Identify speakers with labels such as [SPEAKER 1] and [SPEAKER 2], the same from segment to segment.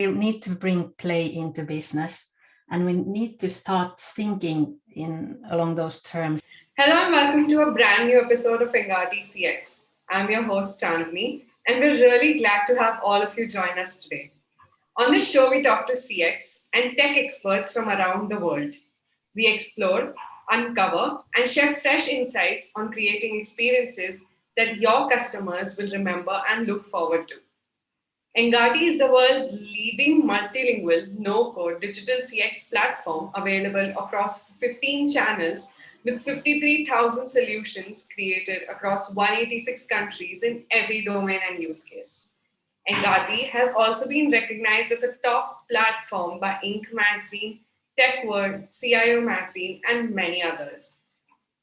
[SPEAKER 1] We need to bring play into business, and we need to start thinking along those terms.
[SPEAKER 2] Hello and welcome to a brand new episode of Engati CX. I'm your host Chandni, and we're really glad to have all of you join us today. On this show, we talk to CX and tech experts from around the world. We explore, uncover, and share fresh insights on creating experiences that your customers will remember and look forward to. Engati is the world's leading multilingual, no-code digital CX platform available across 15 channels with 53,000 solutions created across 186 countries in every domain and use case. Engati has also been recognized as a top platform by Inc. magazine, Tech World, CIO magazine, and many others.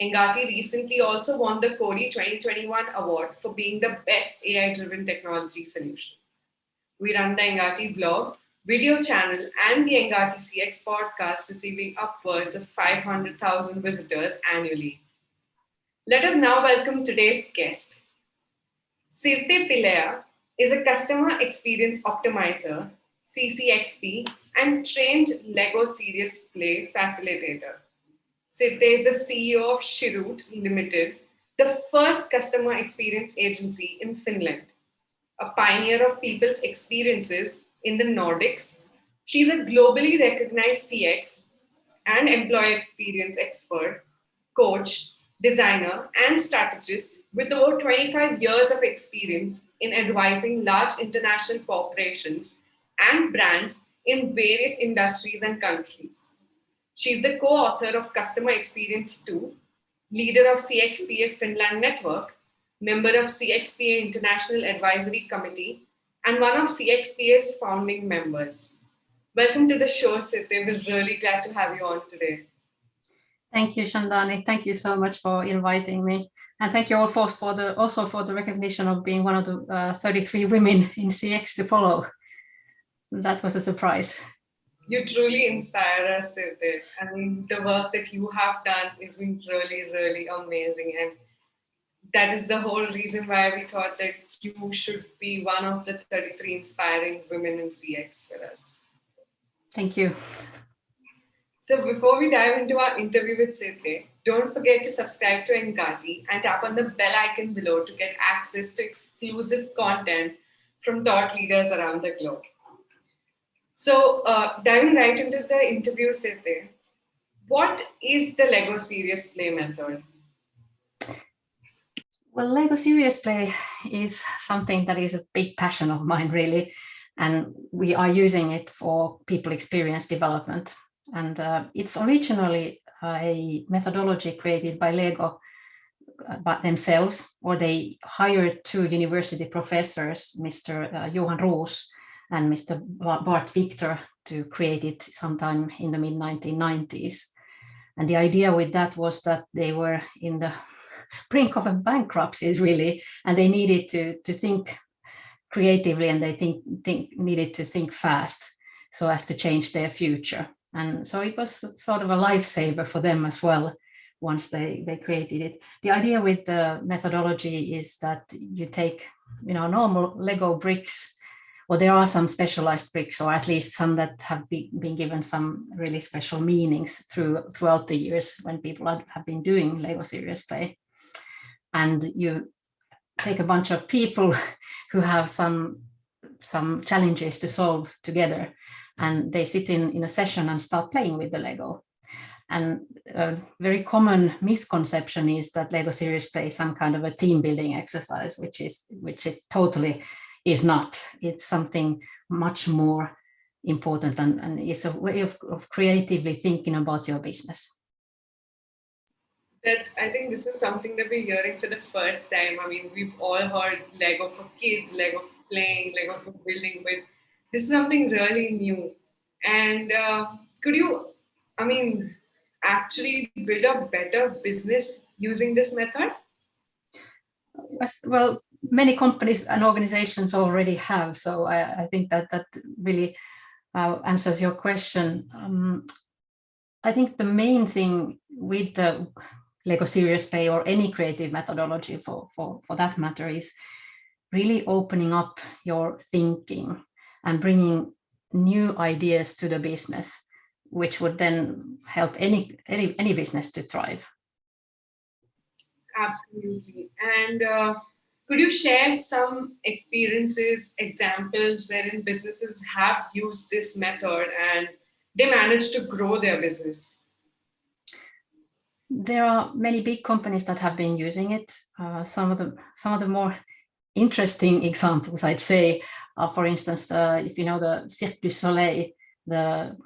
[SPEAKER 2] Engati recently also won the Cody 2021 award for being the best AI-driven technology solution. We run the Engati blog, video channel, and the Engati CX podcast, receiving upwards of 500,000 visitors annually. Let us now welcome today's guest. Sirte Pihlaja is a Customer Experience Optimiser, CCXP, and trained Lego Serious Play Facilitator. Sirte is the CEO of Shirut Limited, the first customer experience agency in Finland. A pioneer of people's experiences in the Nordics, she's a globally recognized CX and employee experience expert, coach, designer, and strategist with over 25 years of experience in advising large international corporations and brands in various industries and countries. She's the co-author of Customer Experience 2, leader of CXPA Finland Network, member of CXPA International Advisory Committee, and one of CXPA's founding members. Welcome to the show, Sirte. We're really glad to have you on today.
[SPEAKER 1] Thank you, Chandani. Thank you so much for inviting me. And thank you all for the recognition of being one of the 33 women in CX to follow. That was a surprise.
[SPEAKER 2] You truly inspire us, Sirte. I mean, the work that you have done has been really, really amazing. And that is the whole reason why we thought that you should be one of the 33 inspiring women in CX for us.
[SPEAKER 1] Thank you.
[SPEAKER 2] So before we dive into our interview with Sirte, don't forget to subscribe to Engati and tap on the bell icon below to get access to exclusive content from thought leaders around the globe. So diving right into the interview, Sirte, what is the Lego Serious Play method?
[SPEAKER 1] Well, Lego Serious Play is something that is a big passion of mine, really, and we are using it for people experience development. And it's originally a methodology created by Lego by themselves, or they hired two university professors, Mr. Johan Roos and Mr. Bart Victor, to create it sometime in the mid-1990s. And the idea with that was that they were in the brink of a bankruptcy, really, and they needed to think creatively, and they needed to think fast so as to change their future. And so it was sort of a lifesaver for them as well once they created it. The idea with the methodology is that you take normal Lego bricks, or there are some specialized bricks, or at least some that have been given some really special meanings throughout the years when people have been doing Lego Serious Play. And you take a bunch of people who have some challenges to solve together, and they sit in a session and start playing with the Lego. And a very common misconception is that Lego Serious Play is some kind of a team building exercise, which it totally is not. It's something much more important, and it's a way of creatively thinking about your business.
[SPEAKER 2] I think this is something that we're hearing for the first time. I mean, we've all heard Lego for kids, Lego for playing, Lego for building, but this is something really new. And could you, actually build a better business using this method?
[SPEAKER 1] Well, many companies and organizations already have, so I think that really answers your question. I think the main thing with the Lego Serious Play, or any creative methodology for that matter, is really opening up your thinking and bringing new ideas to the business, which would then help any business to thrive.
[SPEAKER 2] Absolutely. And could you share some experiences, examples wherein businesses have used this method and they managed to grow their business?
[SPEAKER 1] There are many big companies that have been using it. Some of the more interesting examples, I'd say, for instance, if you know the Cirque du Soleil, the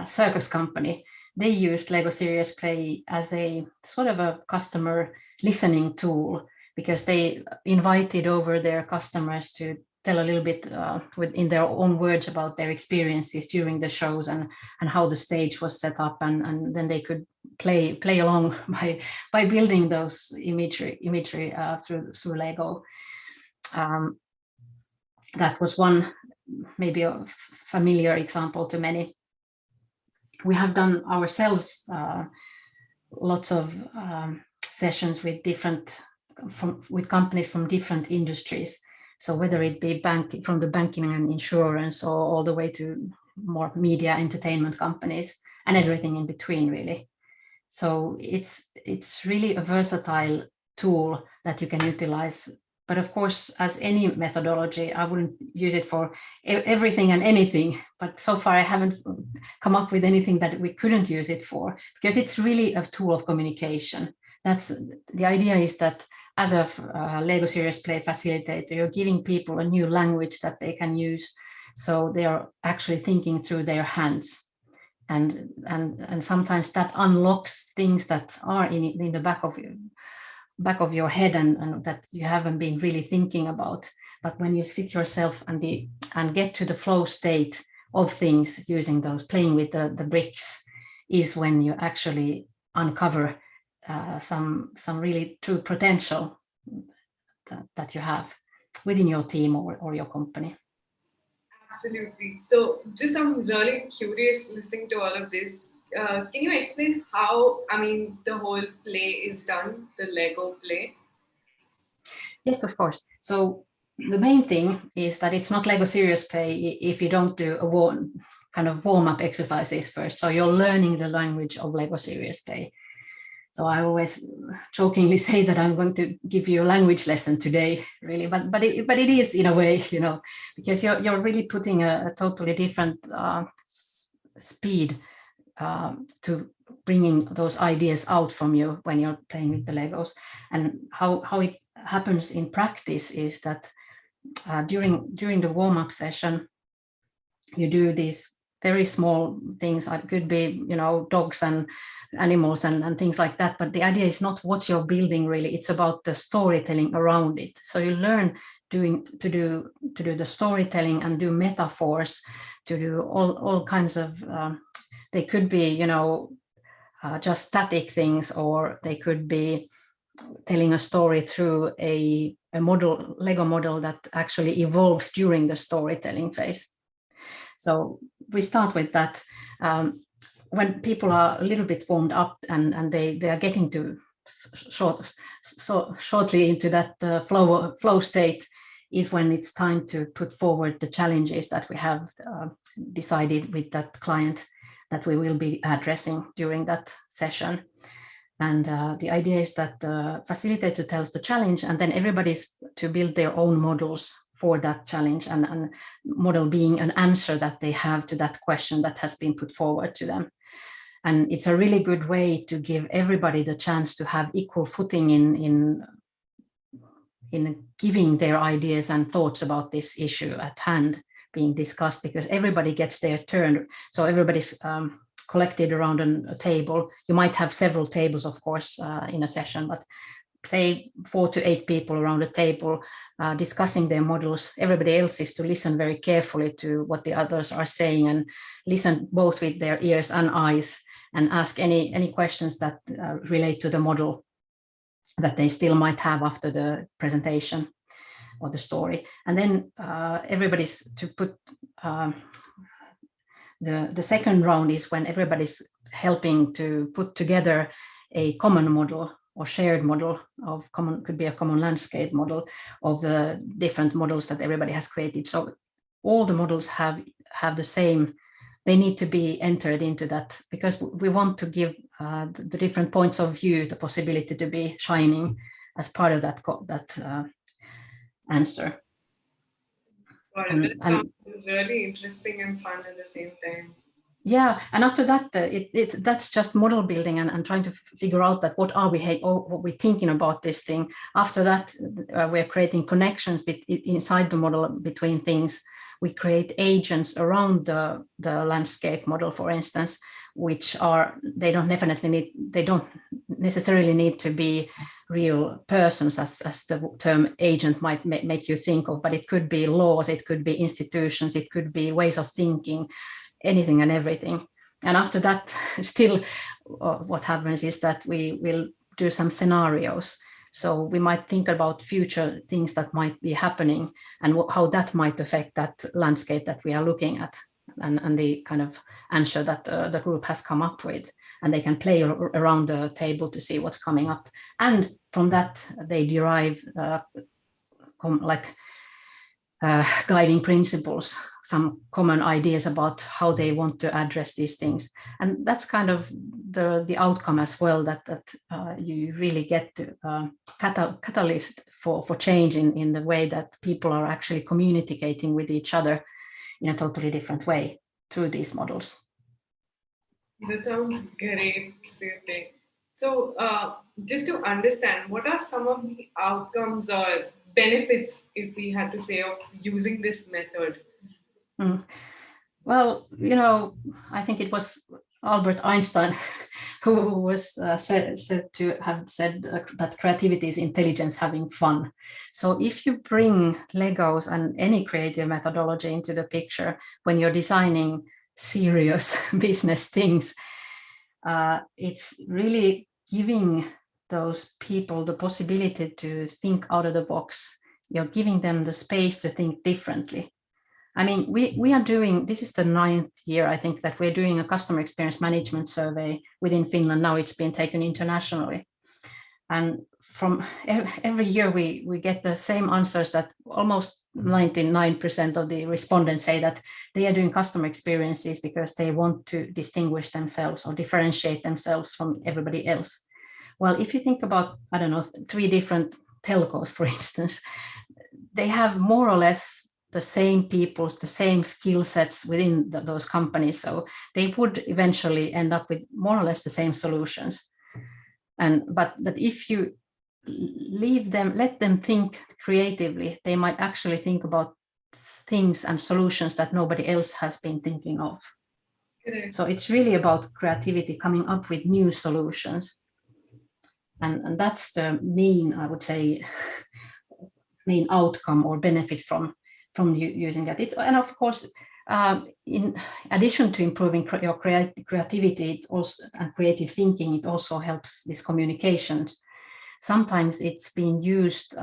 [SPEAKER 1] circus company, they used Lego Serious Play as a sort of a customer listening tool, because they invited over their customers to tell a little bit in their own words about their experiences during the shows and how the stage was set up, and then they could play along by building those imagery through Lego. That was one, maybe a familiar example to many. We have done ourselves lots of sessions with with companies from different industries. So whether it be from the banking and insurance, or all the way to more media entertainment companies, and everything in between, really. So it's really a versatile tool that you can utilize. But of course, as any methodology, I wouldn't use it for everything and anything. But so far, I haven't come up with anything that we couldn't use it for, because it's really a tool of communication. That's the idea, is that as a Lego Serious Play facilitator, you're giving people a new language that they can use. So they are actually thinking through their hands. And sometimes that unlocks things that are in the back of your head and that you haven't been really thinking about. But when you sit yourself and get to the flow state of things using those, playing with the bricks, is when you actually uncover some really true potential that you have within your team or your company.
[SPEAKER 2] Absolutely. So just I'm really curious listening to all of this. Can you explain how, the whole play is done, the Lego play?
[SPEAKER 1] Yes, of course. So the main thing is that it's not Lego Serious Play if you don't do a kind of warm-up exercises first. So you're learning the language of Lego Serious Play. So I always jokingly say that I'm going to give you a language lesson today, really, but it is in a way, because you're really putting a totally different speed to bringing those ideas out from you when you're playing with the Legos. And how it happens in practice is that during the warm-up session, you do these very small things. It could be, dogs and animals and things like that. But the idea is not what you're building, really. It's about the storytelling around it. So you learn to do the storytelling and do metaphors, to do all kinds of. They could be, just static things, or they could be telling a story through a Lego model that actually evolves during the storytelling phase. So we start with that. When people are a little bit warmed up and they are getting to shortly into that flow state, is when it's time to put forward the challenges that we have decided with that client that we will be addressing during that session. And the idea is that the facilitator tells the challenge, and then everybody's to build their own models for that challenge, and model being an answer that they have to that question that has been put forward to them. And it's a really good way to give everybody the chance to have equal footing in giving their ideas and thoughts about this issue at hand being discussed, because everybody gets their turn. So everybody's collected around a table. You might have several tables, of course, in a session, but say 4 to 8 people around a table discussing their models. Everybody else is to listen very carefully to what the others are saying, and listen both with their ears and eyes, and ask any questions that relate to the model that they still might have after the presentation or the story. And then everybody's to put the second round is when everybody's helping to put together a common model or shared model of could be a common landscape model of the different models that everybody has created. So all the models have have the same. They need to be entered into that, because we want to give the different points of view the possibility to be shining as part of that answer.
[SPEAKER 2] It sounds really interesting and fun at the same time.
[SPEAKER 1] Yeah, and after that, that's just model building and trying to figure out that what are we or what we're thinking about this thing. After that, we're creating connections inside the model between things. We create agents around the landscape model, for instance, which they don't necessarily need to be real persons, as the term agent might make you think of, but it could be laws, it could be institutions, it could be ways of thinking, anything and everything. And after that, still what happens is that we will do some scenarios. So we might think about future things that might be happening and how that might affect that landscape that we are looking at, and the kind of answer that the group has come up with. And they can play around the table to see what's coming up. And from that, they derive guiding principles, some common ideas about how they want to address these things. And that's kind of the outcome as well, that you really get to catalyst for change in the way that people are actually communicating with each other in a totally different way through these models.
[SPEAKER 2] That sounds great, Sirte. So just to understand, what are some of the outcomes or benefits, if we had to say, of using this method?
[SPEAKER 1] Well, I think it was Albert Einstein who was said to have said that creativity is intelligence having fun. So if you bring Legos and any creative methodology into the picture when you're designing serious business things, it's really giving those people the possibility to think out of the box. You're giving them the space to think differently. I mean, we are doing, this is the 9th year, I think, that we're doing a customer experience management survey within Finland. Now it's been taken internationally. And from every year, we get the same answers, that almost 99% of the respondents say that they are doing customer experiences because they want to distinguish themselves or differentiate themselves from everybody else. Well, if you think about, I don't know, 3 different telcos, for instance, they have more or less the same people, the same skill sets within those companies. So they would eventually end up with more or less the same solutions. But if you let them think creatively, they might actually think about things and solutions that nobody else has been thinking of. So it's really about creativity, coming up with new solutions. And that's the main, I would say, main outcome or benefit from using that. And of course, in addition to improving your creativity and creative thinking, it also helps these communications. Sometimes it's been used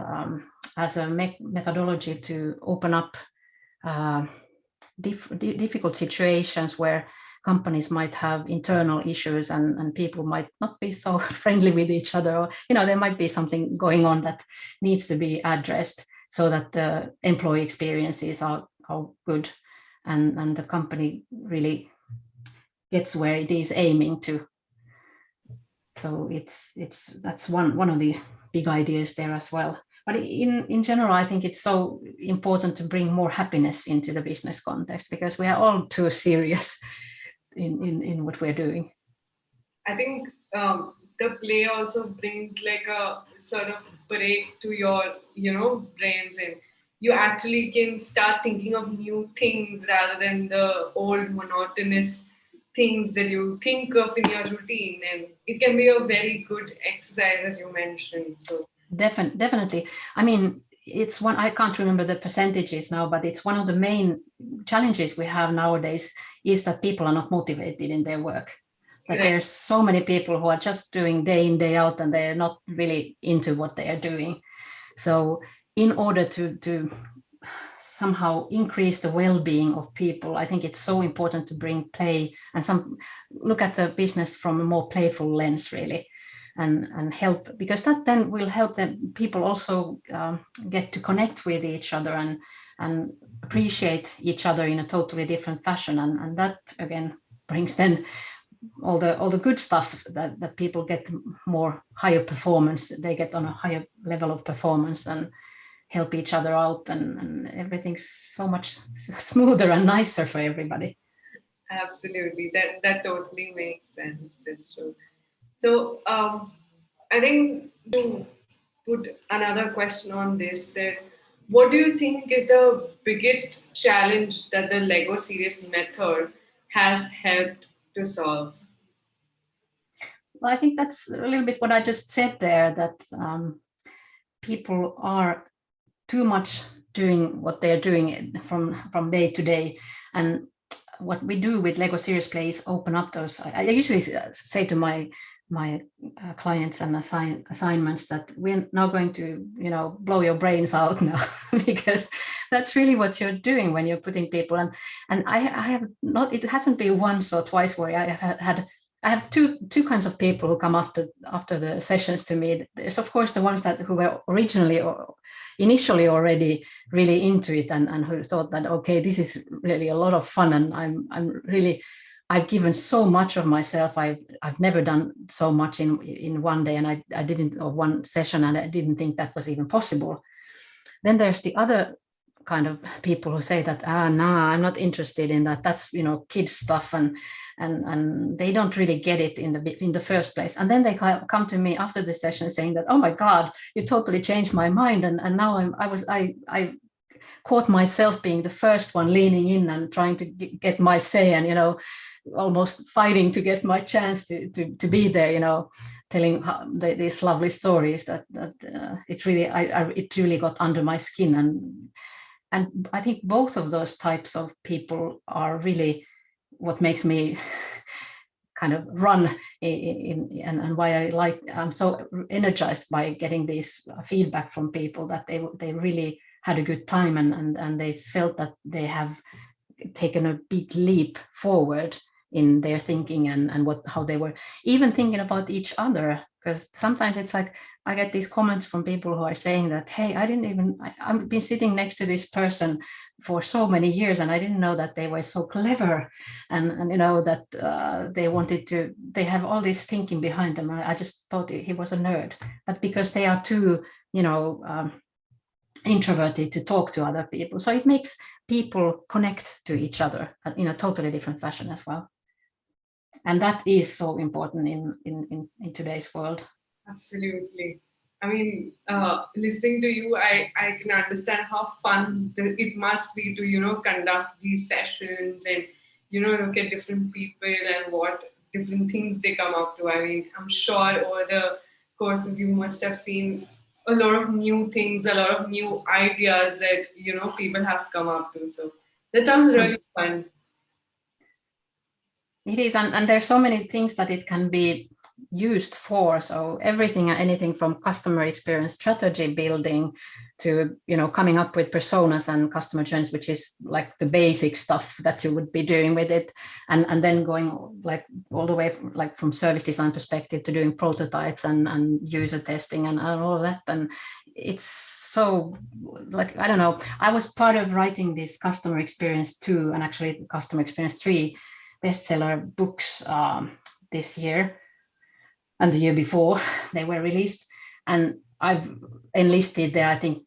[SPEAKER 1] as a methodology to open up difficult situations where companies might have internal issues and people might not be so friendly with each other, or there might be something going on that needs to be addressed so that the employee experiences are good and the company really gets where it is aiming to. So that's one of the big ideas there as well. But in general, I think it's so important to bring more happiness into the business context, because we are all too serious in what we're doing.
[SPEAKER 2] I think the play also brings like a sort of break to your, brains, and you actually can start thinking of new things rather than the old monotonous things that you think of in your routine. And it can be a very good exercise, as you mentioned. So
[SPEAKER 1] definitely. I mean, it's one, I can't remember the percentages now, but it's one of the main challenges we have nowadays is that people are not motivated in their work. That there's so many people who are just doing day in, day out, and they're not really into what they are doing. So in order to somehow increase the well-being of people, I think it's so important to bring play and look at the business from a more playful lens, really. And help, because that then will help them people also get to connect with each other and appreciate each other in a totally different fashion. And that again brings then all the good stuff that people get more higher performance. They get on a higher level of performance and help each other out, and everything's so much smoother and nicer for everybody.
[SPEAKER 2] Absolutely. That totally makes sense. That's true. So I think to put another question on this, that what do you think is the biggest challenge that the Lego series method has helped to solve?
[SPEAKER 1] Well, I think that's a little bit what I just said there, that people are too much doing what they're doing from day to day. And what we do with Lego Serious Play is open up those. I usually say to my clients and assignments that we're now going to, blow your brains out now, because that's really what you're doing when you're putting people. And I have not, it hasn't been once or twice where I have two kinds of people who come after the sessions to me. There's of course the ones who were originally or initially already really into it, and who thought that, okay, this is really a lot of fun, and I've given so much of myself. I've never done so much in one day, and I didn't, or one session, and I didn't think that was even possible. Then there's the other kind of people who say that, I'm not interested in that. That's kids stuff, and they don't really get it in the first place. And then they come to me after the session saying that, oh my God, you totally changed my mind, and now I caught myself being the first one leaning in and trying to get my say, and almost fighting to get my chance to be there, telling these lovely stories that it really got under my skin. And I think both of those types of people are really what makes me kind of run and why I'm so energized by getting this feedback from people, that they really had a good time, and they felt that they have taken a big leap forward in their thinking, and how they were even thinking about each other. Because sometimes it's like I get these comments from people who are saying that, hey, I've been sitting next to this person for so many years, and I didn't know that they were so clever, and that they have all this thinking behind them. I just thought he was a nerd, but because they are too introverted to talk to other people, so it makes people connect to each other in a totally different fashion as well. And that is so important in today's world.
[SPEAKER 2] Absolutely. I mean, listening to you, I can understand how fun it must be to, conduct these sessions and, look at different people and what different things they come up to. I mean, I'm sure over the courses you must have seen a lot of new things, a lot of new ideas that, people have come up to. So that sounds really fun.
[SPEAKER 1] It is, and there's so many things that it can be used for. So anything from customer experience strategy building to coming up with personas and customer journeys, which is like the basic stuff that you would be doing with it, and then going like all the way from service design perspective to doing prototypes and user testing and all of that. And it's so I don't know, I was part of writing this Customer Experience 2 and actually Customer Experience 3 bestseller books this year and the year before they were released, and I've enlisted there I think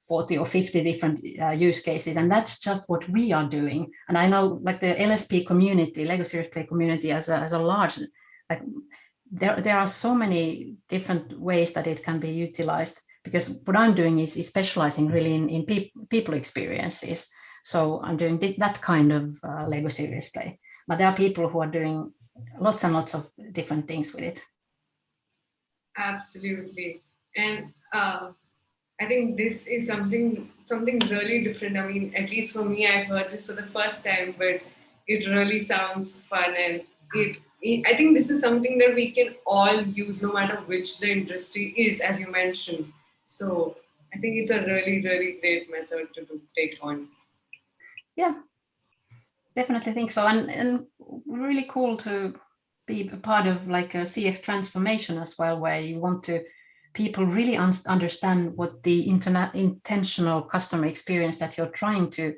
[SPEAKER 1] 40 or 50 different use cases, and that's just what we are doing. And I know like the LSP community, Lego Serious Play community as a large, like there are so many different ways that it can be utilized, because what I'm doing is specializing really in people experiences. So I'm doing that kind of Lego Serious Play. But there are people who are doing lots and lots of different things with it.
[SPEAKER 2] Absolutely. And I think this is something really different. I mean, at least for me, I've heard this for the first time, but it really sounds fun. And I think this is something that we can all use no matter which the industry is, as you mentioned. So I think it's a really, really great method to take on.
[SPEAKER 1] Yeah, definitely think so. And really cool to be a part of like a CX transformation as well, where you want to people really understand what the intentional customer experience that you're trying to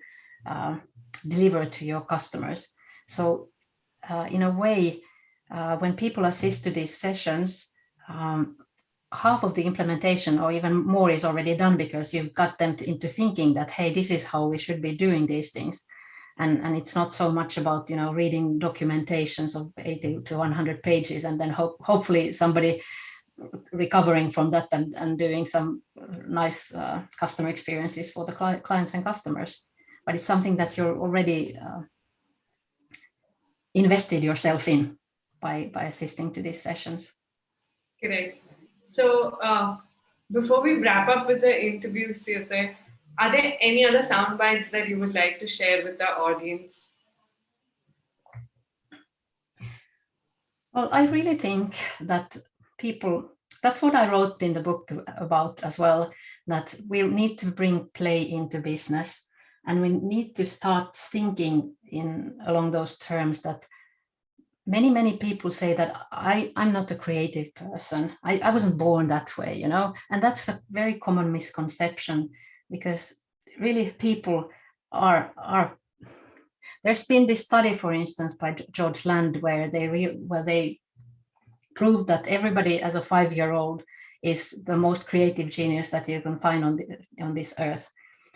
[SPEAKER 1] deliver to your customers. So in a way, when people assist to these sessions, half of the implementation or even more is already done, because you've got them into thinking that, hey, this is how we should be doing these things. And it's not so much about, reading documentations of 80 to 100 pages and then hopefully somebody recovering from that and doing some nice customer experiences for the clients and customers. But it's something that you're already invested yourself in by assisting to these sessions.
[SPEAKER 2] Correct. So before we wrap up with the interview, Sirte, are there any other sound bites that you would like to share with the audience?
[SPEAKER 1] Well, I really think that that's what I wrote in the book about as well, that we need to bring play into business, and we need to start thinking along those terms that many people say that I'm not a creative person. I wasn't born that way, and that's a very common misconception, because really people are there's been this study, for instance, by George Land, where they proved that everybody as a 5-year-old is the most creative genius that you can find on this earth.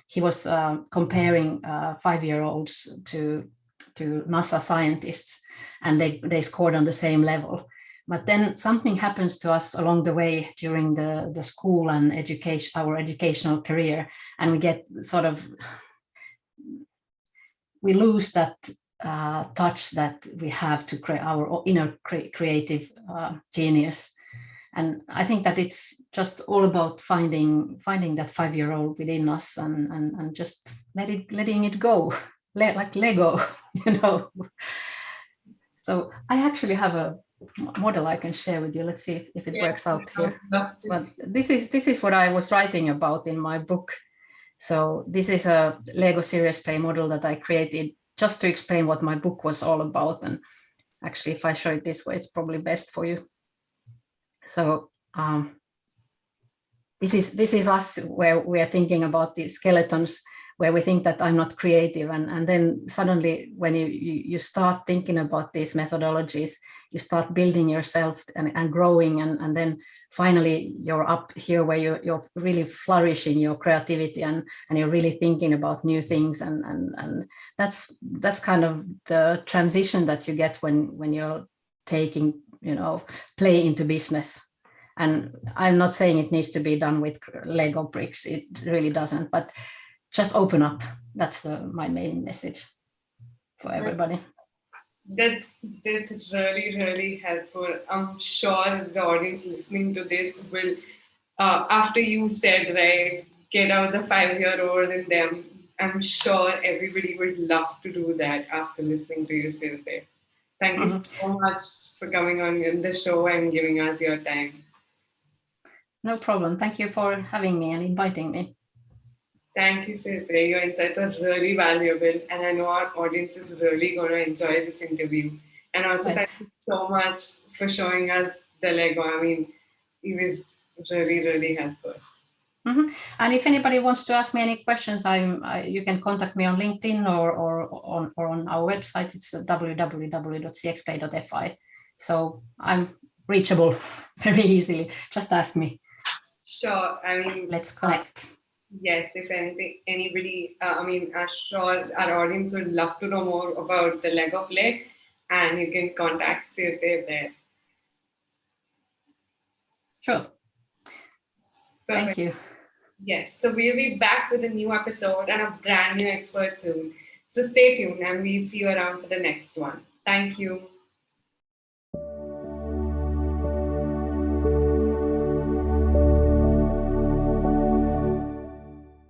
[SPEAKER 1] He was comparing 5-year-olds to NASA scientists, and they scored on the same level. But then something happens to us along the way during the school and our educational career, and we get we lose that touch that we have to create our inner creative genius. And I think that it's just all about finding that 5-year-old within us and just letting it go, like Lego, So I actually have a model I can share with you. Let's see if it works out here. But this is what I was writing about in my book. So this is a Lego Serious Play model that I created just to explain what my book was all about. And actually, if I show it this way, it's probably best for you. So this is us, where we are thinking about the skeletons, where we think that I'm not creative. And then suddenly when you start thinking about these methodologies, you start building yourself and growing. And then finally you're up here where you're really flourishing your creativity and you're really thinking about new things. And that's kind of the transition that you get when you're taking, play into business. And I'm not saying it needs to be done with Lego bricks. It really doesn't, but just open up. That's my main message for everybody.
[SPEAKER 2] That's really, really helpful. I'm sure the audience listening to this will, after you said, right, get out the 5-year-old in them, I'm sure everybody would love to do that after listening to you say that. Thank you so much for coming on the show and giving us your time.
[SPEAKER 1] No problem. Thank you for having me and inviting me.
[SPEAKER 2] Thank you, Sirte. Your insights are really valuable, and I know our audience is really going to enjoy this interview. And also, thank you so much for showing us the Lego. I mean, it was really, really helpful.
[SPEAKER 1] And if anybody wants to ask me any questions, you can contact me on LinkedIn or on our website. It's www.cxp.fi. So I'm reachable very easily. Just ask me.
[SPEAKER 2] Sure. I mean,
[SPEAKER 1] let's connect.
[SPEAKER 2] Yes, if anybody, I'm sure our audience would love to know more about the Lego play, and you can contact Sirte there.
[SPEAKER 1] Sure. Perfect. Thank you.
[SPEAKER 2] Yes, so we'll be back with a new episode and a brand new expert soon. So stay tuned and we'll see you around for the next one. Thank you.